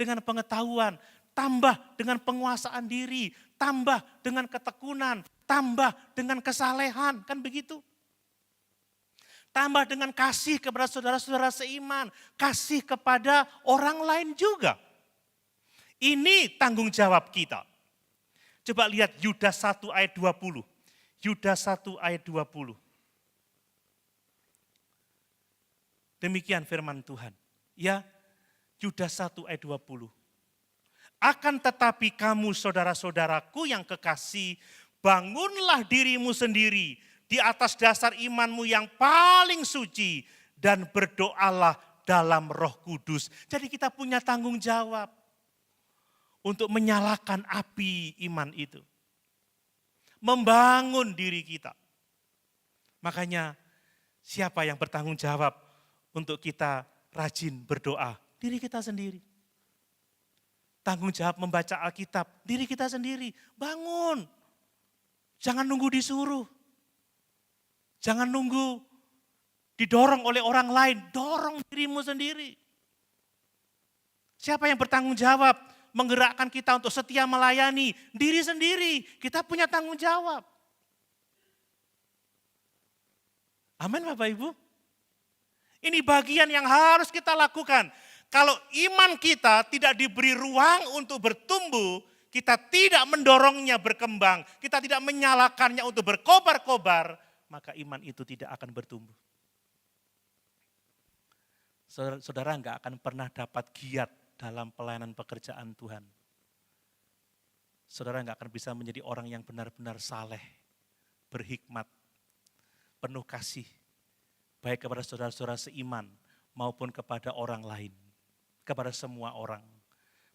dengan pengetahuan. Tambah dengan penguasaan diri, tambah dengan ketekunan, tambah dengan kesalehan, kan begitu? Tambah dengan kasih kepada saudara-saudara seiman, kasih kepada orang lain juga. Ini tanggung jawab kita. Coba lihat Yudas 1 ayat 20. Yudas 1 ayat 20. Demikian firman Tuhan. Ya, Yudas 1 ayat 20. Akan tetapi kamu saudara-saudaraku yang kekasih, bangunlah dirimu sendiri di atas dasar imanmu yang paling suci, dan berdoalah dalam Roh Kudus. Jadi kita punya tanggung jawab untuk menyalakan api iman itu. Membangun diri kita. Makanya siapa yang bertanggung jawab untuk kita rajin berdoa? Diri kita sendiri. Tanggung jawab membaca Alkitab, diri kita sendiri. Bangun. Jangan nunggu disuruh. Jangan nunggu didorong oleh orang lain, dorong dirimu sendiri. Siapa yang bertanggung jawab menggerakkan kita untuk setia melayani? Diri sendiri, kita punya tanggung jawab. Amin Bapak Ibu. Ini bagian yang harus kita lakukan. Kalau iman kita tidak diberi ruang untuk bertumbuh, kita tidak mendorongnya berkembang, kita tidak menyalakannya untuk berkobar-kobar, maka iman itu tidak akan bertumbuh. Saudara enggak akan pernah dapat giat dalam pelayanan pekerjaan Tuhan. Saudara enggak akan bisa menjadi orang yang benar-benar saleh, berhikmat, penuh kasih, baik kepada saudara-saudara seiman maupun kepada orang lain, kepada semua orang.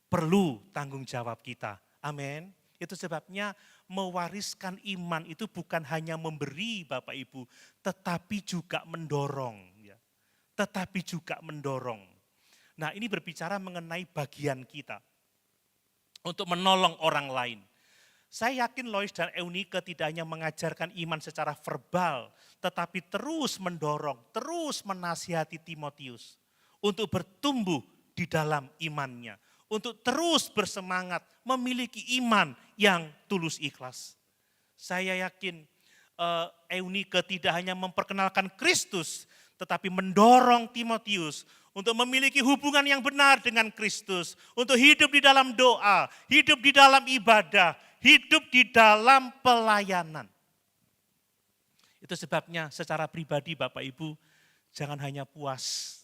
Perlu tanggung jawab kita. Amin. Itu sebabnya mewariskan iman itu bukan hanya memberi Bapak Ibu, tetapi juga mendorong. Tetapi juga mendorong. Nah, ini berbicara mengenai bagian kita untuk menolong orang lain. Saya yakin Lois dan Eunike tidak hanya mengajarkan iman secara verbal, tetapi terus mendorong, terus menasihati Timotius untuk bertumbuh di dalam imannya, untuk terus bersemangat memiliki iman yang tulus ikhlas. Saya yakin Eunike tidak hanya memperkenalkan Kristus, tetapi mendorong Timotius untuk memiliki hubungan yang benar dengan Kristus, untuk hidup di dalam doa, hidup di dalam ibadah, hidup di dalam pelayanan. Itu sebabnya secara pribadi Bapak Ibu, jangan hanya puas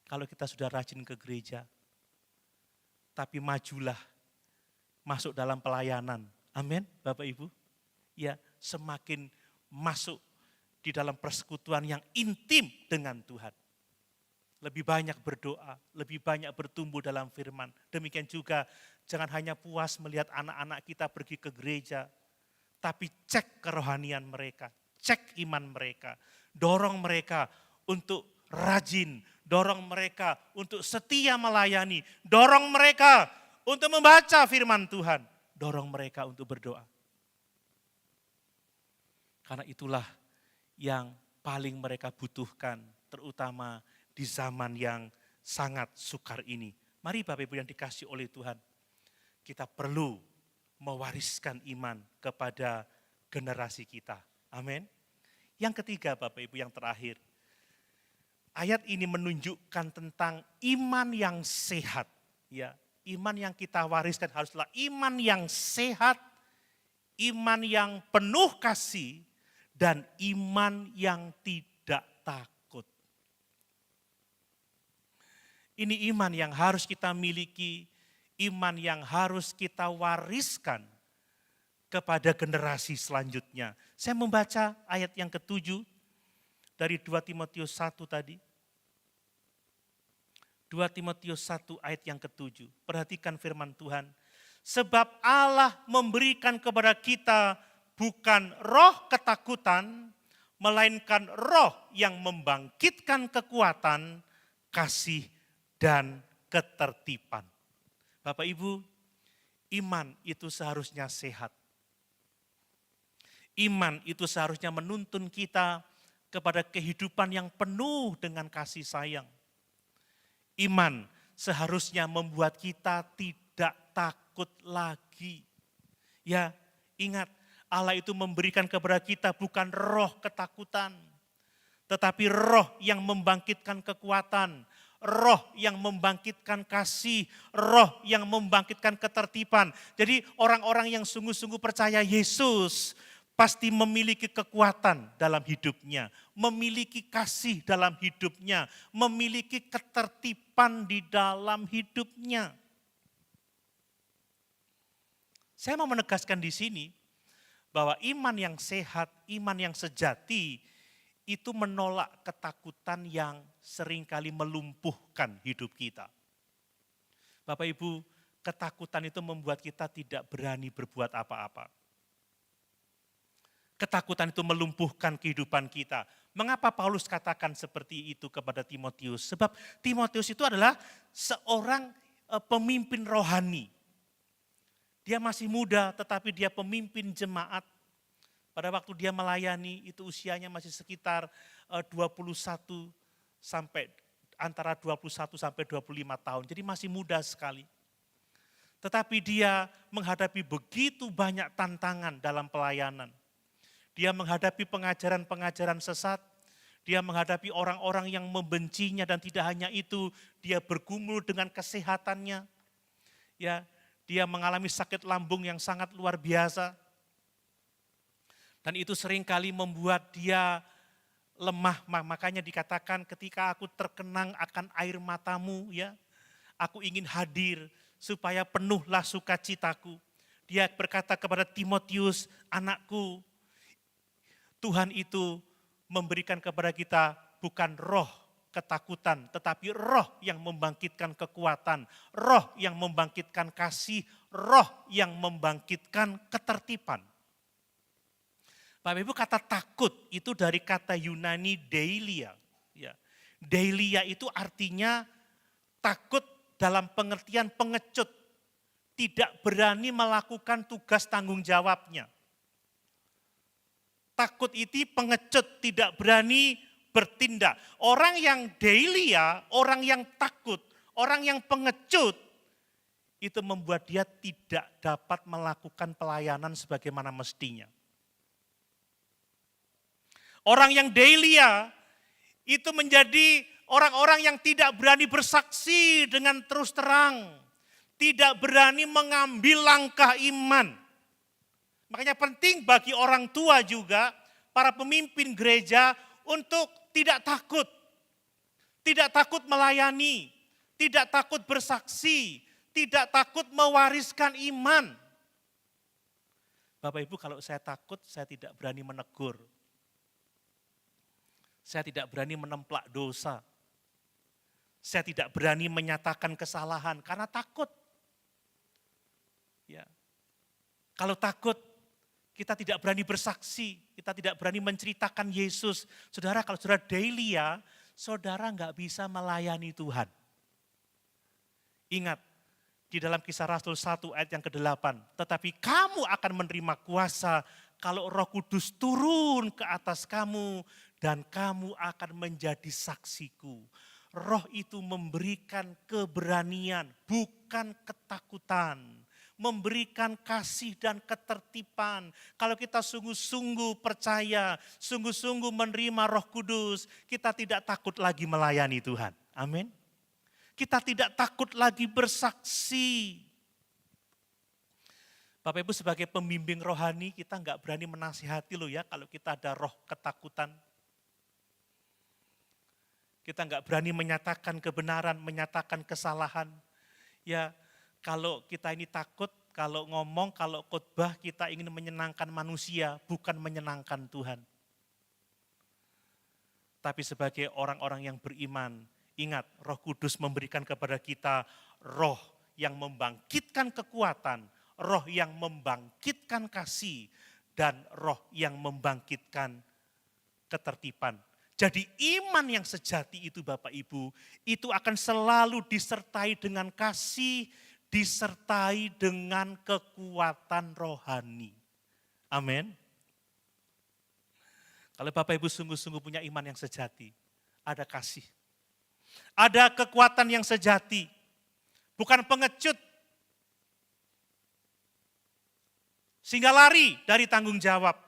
kalau kita sudah rajin ke gereja, tapi majulah masuk dalam pelayanan. Amin Bapak Ibu. Ya, semakin masuk di dalam persekutuan yang intim dengan Tuhan. Lebih banyak berdoa, lebih banyak bertumbuh dalam firman. Demikian juga jangan hanya puas melihat anak-anak kita pergi ke gereja, tapi cek kerohanian mereka, cek iman mereka. Dorong mereka untuk rajin, dorong mereka untuk setia melayani, dorong mereka untuk membaca firman Tuhan, dorong mereka untuk berdoa. Karena itulah yang paling mereka butuhkan, terutama di zaman yang sangat sukar ini. Mari Bapak Ibu yang dikasihi oleh Tuhan, kita perlu mewariskan iman kepada generasi kita. Amin. Yang ketiga Bapak Ibu yang terakhir, ayat ini menunjukkan tentang iman yang sehat. Ya, iman yang kita wariskan haruslah iman yang sehat, iman yang penuh kasih, dan iman yang tidak takut. Ini iman yang harus kita miliki, iman yang harus kita wariskan kepada generasi selanjutnya. Saya membaca ayat yang ke-7 dari 2 Timotius 1 tadi. 2 Timotius 1 ayat yang ke-7. Perhatikan firman Tuhan. Sebab Allah memberikan kepada kita bukan roh ketakutan, melainkan roh yang membangkitkan kekuatan, kasih, dan ketertiban. Bapak Ibu, iman itu seharusnya sehat. Iman itu seharusnya menuntun kita kepada kehidupan yang penuh dengan kasih sayang. Iman seharusnya membuat kita tidak takut lagi. Ya, ingat, Allah itu memberikan kepada kita bukan roh ketakutan, tetapi roh yang membangkitkan kekuatan, roh yang membangkitkan kasih, roh yang membangkitkan ketertiban. Jadi orang-orang yang sungguh-sungguh percaya Yesus pasti memiliki kekuatan dalam hidupnya, memiliki kasih dalam hidupnya, memiliki ketertiban di dalam hidupnya. Saya mau menegaskan di sini, bahwa iman yang sehat, iman yang sejati, itu menolak ketakutan yang seringkali melumpuhkan hidup kita. Bapak Ibu, Ketakutan itu membuat kita tidak berani berbuat apa-apa. Ketakutan itu melumpuhkan kehidupan kita. Mengapa Paulus katakan seperti itu kepada Timotius? Sebab Timotius itu adalah seorang pemimpin rohani. Dia masih muda tetapi dia pemimpin jemaat. Pada waktu dia melayani itu usianya masih sekitar 21 sampai antara 21 sampai 25 tahun. Jadi masih muda sekali. Tetapi dia menghadapi begitu banyak tantangan dalam pelayanan. Dia menghadapi pengajaran-pengajaran sesat. Dia menghadapi orang-orang yang membencinya dan tidak hanya itu, dia bergumul dengan kesehatannya. Ya, dia mengalami sakit lambung yang sangat luar biasa. Dan itu seringkali membuat dia lemah, makanya dikatakan ketika aku terkenang akan air matamu, ya, aku ingin hadir supaya penuhlah sukacitaku. Dia berkata kepada Timotius, anakku, Tuhan itu memberikan kepada kita bukan roh ketakutan, tetapi roh yang membangkitkan kekuatan, roh yang membangkitkan kasih, roh yang membangkitkan ketertiban. Bapak Ibu, kata takut itu dari kata Yunani deilia. Ya. Deilia itu artinya takut dalam pengertian pengecut, tidak berani melakukan tugas tanggung jawabnya. Takut itu pengecut, tidak berani bertindak. Orang yang deilia, orang yang takut, orang yang pengecut, itu membuat dia tidak dapat melakukan pelayanan sebagaimana mestinya. Orang yang deilia itu menjadi orang-orang yang tidak berani bersaksi dengan terus terang. Tidak berani mengambil langkah iman. Makanya penting bagi orang tua juga, para pemimpin gereja untuk tidak takut. Tidak takut melayani, tidak takut bersaksi, tidak takut mewariskan iman. Bapak Ibu, kalau saya takut, saya tidak berani menegur. Saya tidak berani menemplak dosa. Saya tidak berani menyatakan kesalahan karena takut. Ya. Kalau takut, kita tidak berani bersaksi, kita tidak berani menceritakan Yesus. Saudara, kalau saudara deilia, saudara nggak bisa melayani Tuhan. Ingat, di dalam Kisah Rasul 1 ayat yang ke-8, tetapi kamu akan menerima kuasa kalau Roh Kudus turun ke atas kamu dan kamu akan menjadi saksiku. Roh itu memberikan keberanian, bukan ketakutan. Memberikan kasih dan ketertiban. Kalau kita sungguh-sungguh percaya, sungguh-sungguh menerima Roh Kudus, kita tidak takut lagi melayani Tuhan. Amin. Kita tidak takut lagi bersaksi. Bapak Ibu, sebagai pembimbing rohani, kita nggak berani menasihati loh ya kalau kita ada roh ketakutan. Kita nggak berani menyatakan kebenaran, menyatakan kesalahan. Ya, kalau kita ini takut, kalau ngomong, kalau khotbah kita ingin menyenangkan manusia, bukan menyenangkan Tuhan. Tapi sebagai orang-orang yang beriman, ingat Roh Kudus memberikan kepada kita roh yang membangkitkan kekuatan, roh yang membangkitkan kasih, dan roh yang membangkitkan ketertiban. Jadi iman yang sejati itu Bapak Ibu, itu akan selalu disertai dengan kasih, disertai dengan kekuatan rohani. Amin. Kalau Bapak Ibu sungguh-sungguh punya iman yang sejati, ada kasih. Ada kekuatan yang sejati, bukan pengecut. Sehingga lari dari tanggung jawab.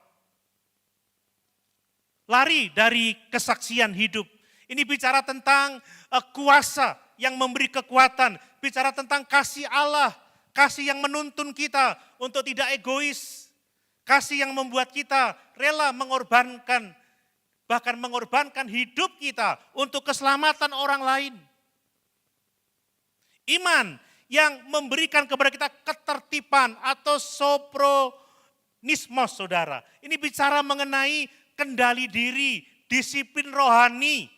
Lari dari kesaksian hidup. Ini bicara tentang kuasa yang memberi kekuatan. Bicara tentang kasih Allah. Kasih yang menuntun kita untuk tidak egois. Kasih yang membuat kita rela mengorbankan. Bahkan mengorbankan hidup kita untuk keselamatan orang lain. Iman yang memberikan kepada kita ketertiban atau sopronismos, saudara. Ini bicara mengenai kendali diri, disiplin rohani.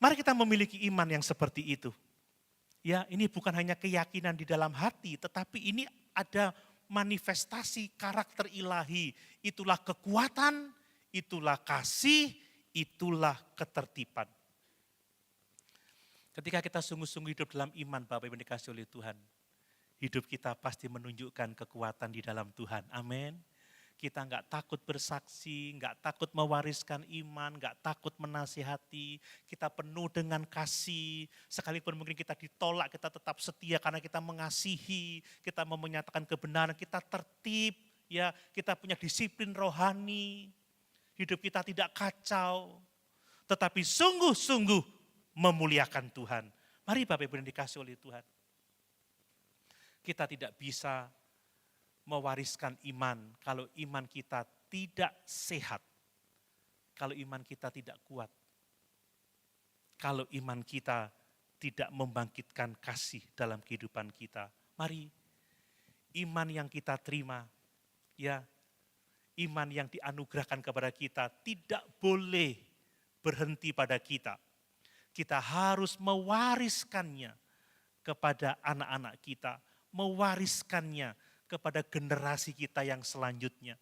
Mari kita memiliki iman yang seperti itu. Ya, ini bukan hanya keyakinan di dalam hati, tetapi ini ada manifestasi karakter ilahi. Itulah kekuatan, itulah kasih, itulah ketertiban. Ketika kita sungguh-sungguh hidup dalam iman, Bapak Ibu dikasihi oleh Tuhan, hidup kita pasti menunjukkan kekuatan di dalam Tuhan. Amin. Kita nggak takut bersaksi, nggak takut mewariskan iman, nggak takut menasihati. Kita penuh dengan kasih. Sekalipun mungkin kita ditolak, kita tetap setia karena kita mengasihi. Kita mau menyatakan kebenaran, kita tertib. Ya, kita punya disiplin rohani. Hidup kita tidak kacau. Tetapi sungguh-sungguh memuliakan Tuhan. Mari Bapak Ibu yang dikasihi oleh Tuhan. Kita tidak bisa mewariskan iman kalau iman kita tidak sehat, kalau iman kita tidak kuat, kalau iman kita tidak membangkitkan kasih dalam kehidupan kita. Mari iman yang kita terima, ya, iman yang dianugerahkan kepada kita tidak boleh berhenti pada kita. Kita harus mewariskannya kepada anak-anak kita, mewariskannya kepada generasi kita yang selanjutnya.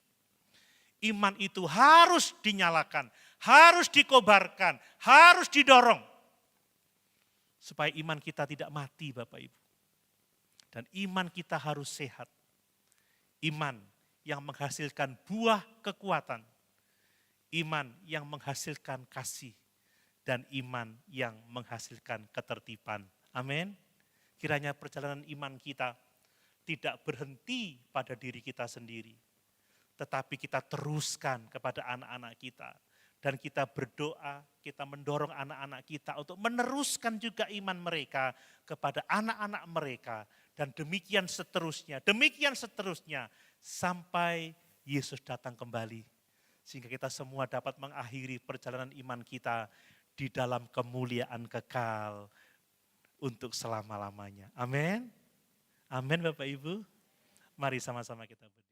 Iman itu harus dinyalakan, harus dikobarkan, harus didorong. Supaya iman kita tidak mati Bapak Ibu. Dan iman kita harus sehat. Iman yang menghasilkan buah kekuatan. Iman yang menghasilkan kasih. Dan iman yang menghasilkan ketertiban. Amin. Kiranya perjalanan iman kita tidak berhenti pada diri kita sendiri. Tetapi kita teruskan kepada anak-anak kita. Dan kita berdoa, kita mendorong anak-anak kita untuk meneruskan juga iman mereka kepada anak-anak mereka. Dan demikian seterusnya, sampai Yesus datang kembali. Sehingga kita semua dapat mengakhiri perjalanan iman kita di dalam kemuliaan kekal untuk selama-lamanya. Amin. Amin Bapak Ibu. Mari sama-sama kita berdoa.